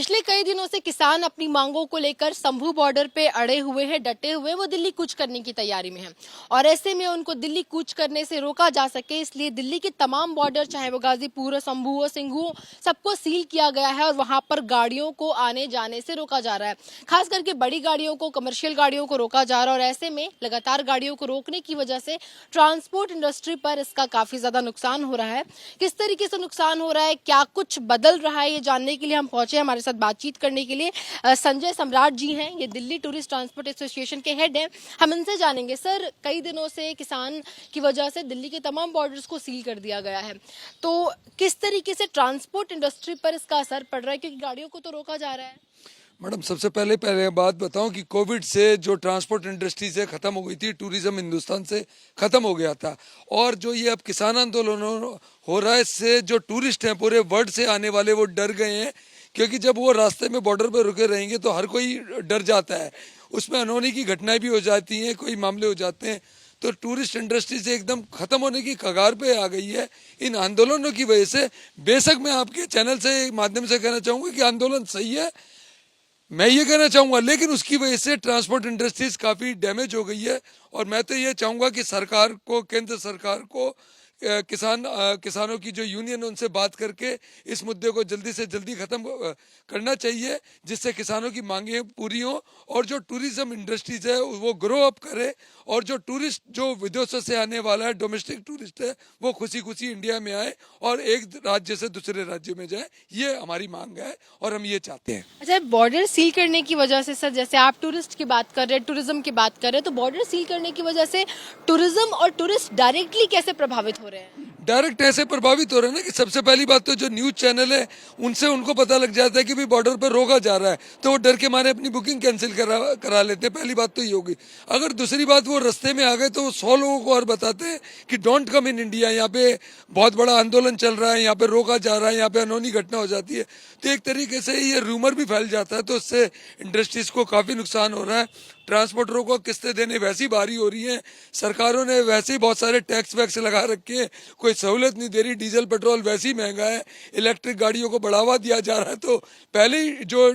पिछले कई दिनों से किसान अपनी मांगों को लेकर शंभू बॉर्डर पे अड़े हुए हैं, डटे हुए, वो दिल्ली कूच करने की तैयारी में हैं और ऐसे में उनको दिल्ली कूच करने से रोका जा सके इसलिए दिल्ली के तमाम बॉर्डर, चाहे वो गाजीपुर हो, शंभू हो, सिंघू हो, सबको सील किया गया है और वहां पर गाड़ियों को आने जाने से रोका जा रहा है। खास करके बड़ी गाड़ियों को, कमर्शियल गाड़ियों को रोका जा रहा है और ऐसे में लगातार गाड़ियों को रोकने की वजह से ट्रांसपोर्ट इंडस्ट्री पर इसका काफी ज्यादा नुकसान हो रहा है। किस तरीके से नुकसान हो रहा है, क्या कुछ बदल रहा है, ये जानने के लिए हम पहुंचे। हमारे साथ बातचीत करने के लिए संजय सम्राट जी हैं, ये दिल्ली टूरिस्ट ट्रांसपोर्ट एसोसिएशन के हेड हैं। हम इनसे जानेंगे, सर कई दिनों से किसान की वजह से दिल्ली के तमाम बॉर्डर्स को सील कर दिया गया है, तो किस तरीके से ट्रांसपोर्ट इंडस्ट्री पर इसका असर पड़ रहा है, क्योंकि गाड़ियों को तो रोका जा रहा है। मैडम, सबसे पहले बात बताऊं कि कोविड से जो ट्रांसपोर्ट इंडस्ट्री से ख़त्म हो गई थी, टूरिज्म हिंदुस्तान से ख़त्म हो गया था। और जो ये अब किसान आंदोलन हो रहा है, इससे जो टूरिस्ट हैं पूरे वर्ल्ड से आने वाले वो डर गए हैं, क्योंकि जब वो रास्ते में बॉर्डर पर रुके रहेंगे तो हर कोई डर जाता है। उसमें अनहोनी की घटनाएं भी हो जाती हैं, कोई मामले हो जाते हैं। तो टूरिस्ट इंडस्ट्री से एकदम ख़त्म होने की कगार पे आ गई है इन आंदोलनों की वजह से। बेशक मैं आपके चैनल से माध्यम से कहना चाहूँगा कि आंदोलन सही है, मैं ये कहना चाहूँगा, लेकिन उसकी वजह से ट्रांसपोर्ट इंडस्ट्रीज काफ़ी डैमेज हो गई है। और मैं तो ये चाहूँगा कि सरकार को, केंद्र सरकार को किसानों की जो यूनियन है उनसे बात करके इस मुद्दे को जल्दी से जल्दी ख़त्म करना चाहिए, जिससे किसानों की मांगें पूरी हों और जो टूरिज्म इंडस्ट्रीज है वो ग्रो अप करे और जो टूरिस्ट जो विदेशों से आने वाला है, डोमेस्टिक टूरिस्ट है, वो खुशी खुशी इंडिया में आए और एक राज्य से दूसरे राज्य में जाए। ये हमारी मांग है और हम ये चाहते हैं। अच्छा, बॉर्डर सील करने की वजह से सर, जैसे आप टूरिस्ट की बात कर रहे हैं, टूरिज्म की बात कर रहे हैं, तो बॉर्डर सील करने की वजह से टूरिज्म और टूरिस्ट डायरेक्टली कैसे प्रभावित हो रहे हैं? डायरेक्ट ऐसे प्रभावित हो रहे हैं ना कि सबसे पहली बात तो जो न्यूज चैनल है उनसे उनको पता लग जाता है कि भाई बॉर्डर पर रोका जा रहा है, तो वो डर के मारे अपनी बुकिंग कैंसिल करा लेते हैं। पहली बात तो ये होगी। अगर दूसरी बात, वो रास्ते में आ गए तो वो 100 लोगों को और बताते हैं कि डोंट कम इन इंडिया, यहाँ पे बहुत बड़ा आंदोलन चल रहा है, यहाँ पे रोका जा रहा है, यहाँ पे अनहोनी घटना हो जाती है। तो एक तरीके से ये रूमर भी फैल जाता है, तो उससे इंडस्ट्रीज को काफ़ी नुकसान हो रहा है। ट्रांसपोर्टरों को किस्तें देने वैसी भारी हो रही हैं, सरकारों ने वैसे ही बहुत सारे टैक्स वैक्स लगा रखे हैं, कोई सहूलत नहीं दे रही। डीजल पेट्रोल वैसे ही महंगा है, इलेक्ट्रिक गाड़ियों को बढ़ावा दिया जा रहा है, तो पहले ही जो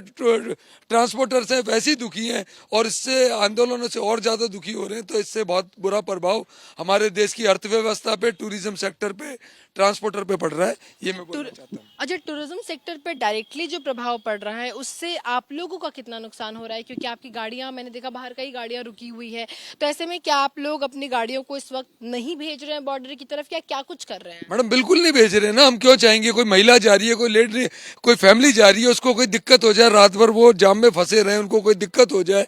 ट्रांसपोर्टर्स हैं वैसे ही दुखी हैं और इससे आंदोलनों से और ज़्यादा दुखी हो रहे हैं। तो इससे बहुत बुरा प्रभाव हमारे देश की अर्थव्यवस्था पे, टूरिज्म सेक्टर पे, ट्रांसपोर्टर पे पड़ रहा है, ये मैं बोलना चाहता हूँ। अच्छा, टूरिज्म सेक्टर पर डायरेक्टली जो प्रभाव पड़ रहा है उससे आप लोगों का कितना नुकसान हो रहा है, क्योंकि आपकी गाड़ियां, मैंने देखा बाहर कई गाड़ियां रुकी हुई है, तो ऐसे में क्या आप लोग अपनी गाड़ियों को इस वक्त नहीं भेज रहे हैं बॉर्डर की तरफ, क्या कुछ कर रहे हैं? मैडम, बिल्कुल नहीं भेज रहे ना। हम क्यों चाहेंगे? कोई महिला जा रही है, कोई लेट रही, कोई फैमिली जा रही है, उसको कोई दिक्कत हो जाए, रात भर वो जाम में फंसे रहे, उनको कोई दिक्कत हो जाए,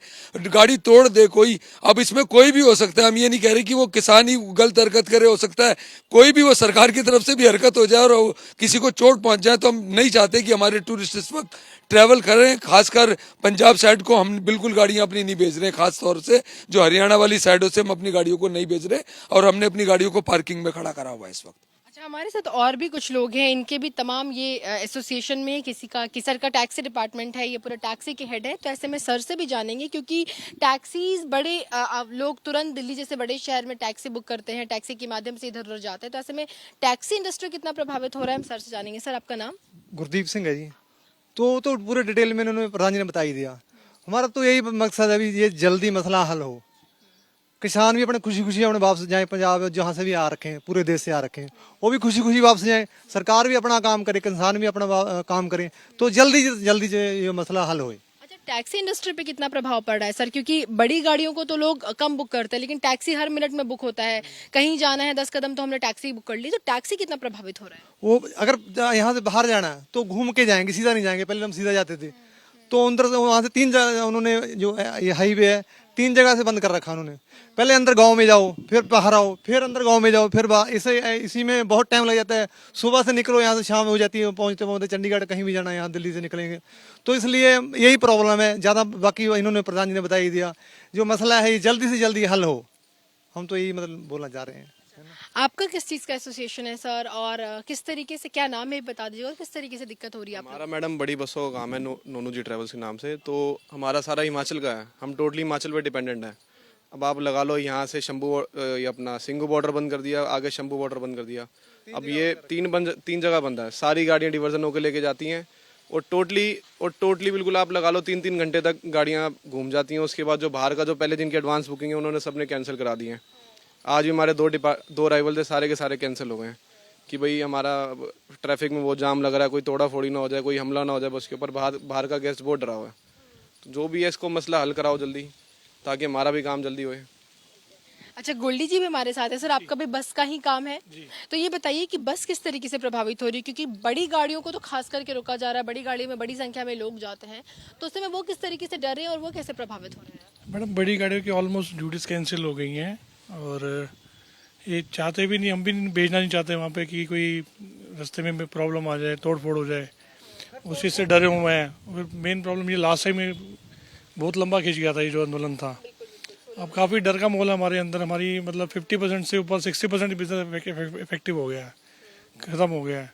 गाड़ी तोड़ दे कोई। अब इसमें कोई भी हो सकता है, हम ये नहीं कह रहे कि वो किसान ही गलत हरकत करे, हो सकता है कोई भी वो सरकार की तरफ से भी हरकत हो जाए और किसी को चोट पहुंच जाए। तो हम नहीं चाहते कि हमारे टूरिस्ट इस वक्त ट्रैवल करें। खासकर पंजाब साइड को हम बिल्कुल गाड़ियां अपनी नहीं भेज रहे हैं, खास तौर से जो हरियाणा वाली साइडों से हम अपनी गाड़ियों को नहीं भेज रहे और हमने अपनी गाड़ियों को पार्किंग में खड़ा करा हुआ है इस वक्त। अच्छा, हमारे साथ और भी कुछ लोग हैं, इनके भी तमाम ये एसोसिएशन में किसर का टैक्सी डिपार्टमेंट है, ये पूरा टैक्सी के हेड है, तो ऐसे में सर से भी जानेंगे, क्योंकि टैक्सीज बड़े लोग तुरंत दिल्ली जैसे बड़े शहर में टैक्सी बुक करते हैं, टैक्सी के माध्यम से इधर उधर जाते हैं, तो ऐसे में टैक्सी इंडस्ट्री कितना प्रभावित हो रहा है, हम सर से जानेंगे। सर, आपका नाम? गुरदीप सिंह है जी। तो पूरे डिटेल में उन्होंने, प्रधान जी ने बता ही दिया। हमारा तो यही मकसद है अभी ये जल्दी मसला हल हो, किसान भी अपने खुशी खुशी अपने वापस जाएं, पंजाब जहाँ से भी आ रखे हैं, पूरे देश से आ रखे हैं, वो भी खुशी खुशी वापस जाएं, सरकार भी अपना काम करे, किसान भी अपना काम करे, तो जल्दी जल्दी जो ये मसला हल हो। अच्छा, टैक्सी इंडस्ट्री पे कितना प्रभाव पड़ रहा है सर, क्योंकि बड़ी गाड़ियों को तो लोग कम बुक करते हैं, लेकिन टैक्सी हर मिनट में बुक होता है, कहीं जाना है 10 कदम तो हमने टैक्सी बुक कर ली, तो टैक्सी कितना प्रभावित हो रहा है? वो अगर यहाँ से बाहर जाना है तो घूम के जाएंगे, सीधा नहीं जाएंगे। पहले हम सीधा जाते थे, तो अंदर वहाँ से 3 जगह उन्होंने, जो ये हाईवे है 3 जगह से बंद कर रखा उन्होंने। पहले अंदर गांव में जाओ, फिर बाहर आओ, फिर अंदर गांव में जाओ, फिर इसी में बहुत टाइम लग जाता है। सुबह से निकलो यहाँ से शाम हो जाती है, पहुँचते पहुँचते चंडीगढ़ कहीं भी जाना है, यहाँ दिल्ली से निकलेंगे, तो इसलिए यही प्रॉब्लम है ज़्यादा। बाकी इन्होंने, प्रधान जी ने बता ही दिया, जो मसला है ये जल्दी से जल्दी हल हो, हम तो यही मतलब बोलना चाह रहे हैं। आपका किस चीज का एसोसिएशन है सर, और किस तरीके से, क्या नाम है बता दीजिए, और किस तरीके से दिक्कत हो रही है? हमारा मैडम बड़ी बसों का काम है, नोनू जी ट्रैवल्स के नाम से। तो हमारा सारा हिमाचल का है, हम टोटली हिमाचल पे डिपेंडेंट हैं। अब आप लगा लो, यहाँ से शंभू, ये अपना सिंघू बॉर्डर बंद कर दिया, आगे शंभू बॉर्डर बंद कर दिया। अब ये तीन जगह बंद है, सारी गाड़ियाँ डिवर्जन होकर लेके जाती हैं। और टोटली बिल्कुल आप लगा लो 3-3 घंटे तक गाड़ियाँ घूम जाती हैं। उसके बाद जो बाहर का जो पहले दिन की एडवांस बुकिंग है उन्होंने सबने कैंसिल करा दी हैं। आज भी हमारे दो अराइवल थे, सारे के सारे कैंसिल हो गए हैं कि भाई हमारा ट्रैफिक में वो जाम लग रहा है, कोई तोड़ा फोड़ी ना हो जाए, कोई हमला ना हो जाए बस के ऊपर। बाहर का गेस्ट बहुत डरा हुआ है। तो जो भी है इसको मसला हल कराओ जल्दी, ताकि हमारा भी काम जल्दी होए। अच्छा, गोल्डी जी भी हमारे साथ है। सर, आपका भी बस का ही काम है, तो ये बताइए कि बस किस तरीके से प्रभावित हो रही है, क्योंकि बड़ी गाड़ियों को तो खास करके रोका जा रहा है, बड़ी गाड़ी में बड़ी संख्या में लोग जाते हैं, तो उसमें वो किस तरीके से डर रहे हैं और वो कैसे प्रभावित हो रहे हैं? मैडम, बड़ी गाड़ियों की ऑलमोस्ट ड्यूटीज कैंसिल हो गई हैं और ये चाहते भी नहीं, हम भी भेजना नहीं चाहते वहाँ पे कि कोई रास्ते में प्रॉब्लम आ जाए, तोड़ फोड़ हो जाए, उस चीज़ से डरे हुए हैं। मेन प्रॉब्लम ये लास्ट टाइम बहुत लंबा खिंच गया था ये जो आंदोलन था। अब काफ़ी डर का माहौल है हमारे अंदर। हमारी मतलब 50% से ऊपर 60% बिजनेस इफेक्टिव हो गया है, ख़त्म हो गया है।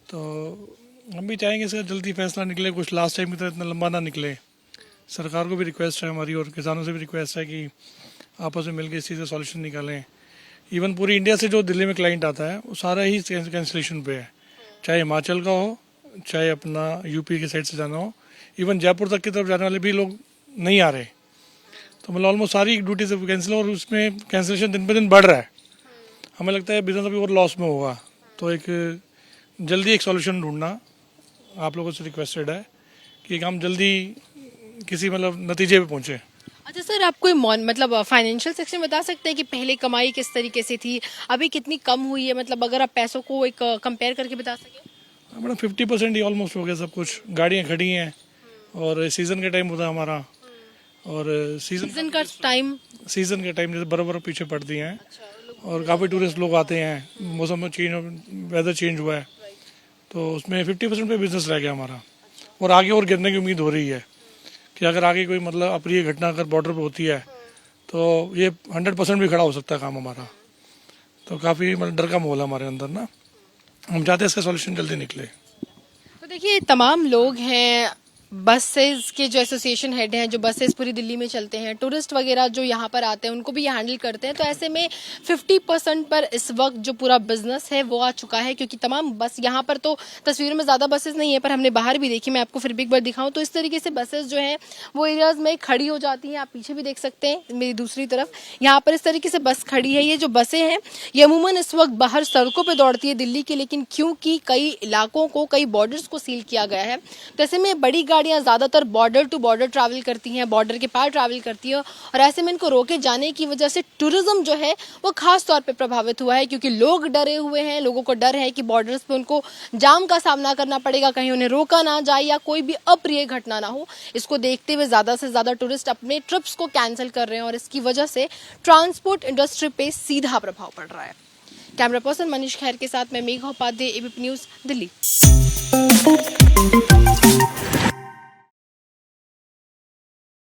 तो हम भी चाहेंगे इसका जल्दी फैसला निकले, कुछ लास्ट टाइम की तरह इतना लंबा ना निकले। सरकार को भी रिक्वेस्ट है हमारी और किसानों से भी रिक्वेस्ट है कि आपस में मिलकर इस चीज़ का सॉल्यूशन निकालें। इवन पूरी इंडिया से जो दिल्ली में क्लाइंट आता है वो सारा ही कैंसिलेशन पे है, चाहे हिमाचल का हो, चाहे अपना यूपी के साइड से जाना हो, इवन जयपुर तक की तरफ जाने वाले भी लोग नहीं आ रहे। तो मतलब ऑलमोस्ट सारी ड्यूटी से कैंसिल, और उसमें कैंसिलेशन दिन पे दिन बढ़ रहा है। हमें लगता है बिजनेस अभी और लॉस में होगा। तो एक जल्दी एक सॉल्यूशन ढूंढना आप लोगों से रिक्वेस्टेड है कि हम जल्दी किसी मतलब नतीजे पे पहुँचे। अच्छा सर, आप कोई मतलब फाइनेंशियल सेक्शन बता सकते हैं कि पहले कमाई किस तरीके से थी, अभी कितनी कम हुई है, मतलब अगर आप पैसों को एक कंपेयर करके बता सकें? मैडम 50% ही ऑलमोस्ट हो गया सब कुछ। गाड़ियाँ खड़ी हैं और सीज़न का टाइम होता है हमारा, और सीज़न के टाइम जैसे बर्फ़ पीछे पड़ती हैं और काफ़ी टूरिस्ट लोग आते हैं। मौसम में वेदर चेंज हुआ है तो उसमें 50% पे बिजनेस रह गया हमारा। और आगे और गिरने की उम्मीद हो रही है कि अगर आगे कोई मतलब अप्रिय घटना अगर बॉर्डर पे होती है तो ये 100% भी खड़ा हो सकता है काम हमारा। तो काफ़ी मतलब डर का माहौल है हमारे अंदर ना। हम चाहते हैं इसका सॉल्यूशन जल्दी निकले। तो देखिए, तमाम लोग हैं, बसेस के जो एसोसिएशन हेड हैं, जो बसेस पूरी दिल्ली में चलते हैं, टूरिस्ट वगैरह जो यहाँ पर आते हैं उनको भी ये हैंडल करते हैं। तो ऐसे में 50% पर इस वक्त जो पूरा बिजनेस है वो आ चुका है, क्योंकि तमाम बस यहाँ पर तो तस्वीर में ज़्यादा बसेस नहीं है, पर हमने बाहर भी देखी। मैं आपको फिर भी एक बार दिखाऊं तो इस तरीके से बसेस जो हैं वो एरियाज में खड़ी हो जाती हैं। आप पीछे भी देख सकते हैं मेरी दूसरी तरफ, यहाँ पर इस तरीके से बस खड़ी है। ये जो बसें हैं ये अमूमन इस वक्त बाहर सड़कों पर दौड़ती है दिल्ली की, लेकिन क्योंकि कई इलाकों को, कई बॉर्डर्स को सील किया गया है, तो ऐसे में बड़ी गाड़ियाँ ज़्यादातर बॉर्डर टू बॉर्डर ट्रैवल करती हैं, बॉर्डर के पार ट्रैवल करती हैं, और ऐसे में इनको रोके जाने की वजह से टूरिज्म जो है वो खास तौर पे प्रभावित हुआ है, क्योंकि लोग डरे हुए हैं। लोगों को डर है कि बॉर्डर्स पे उनको जाम का सामना करना पड़ेगा, कहीं उन्हें रोका ना जाए या कोई भी अप्रिय घटना ना हो। इसको देखते हुए ज़्यादा से ज़्यादा टूरिस्ट अपने ट्रिप्स को कैंसिल कर रहे हैं और इसकी वजह से ट्रांसपोर्ट इंडस्ट्री पे सीधा प्रभाव पड़ रहा है। कैमरा पर्सन मनीष खैर के साथ मैं मेघा उपाध्याय, एबीपी न्यूज़, दिल्ली।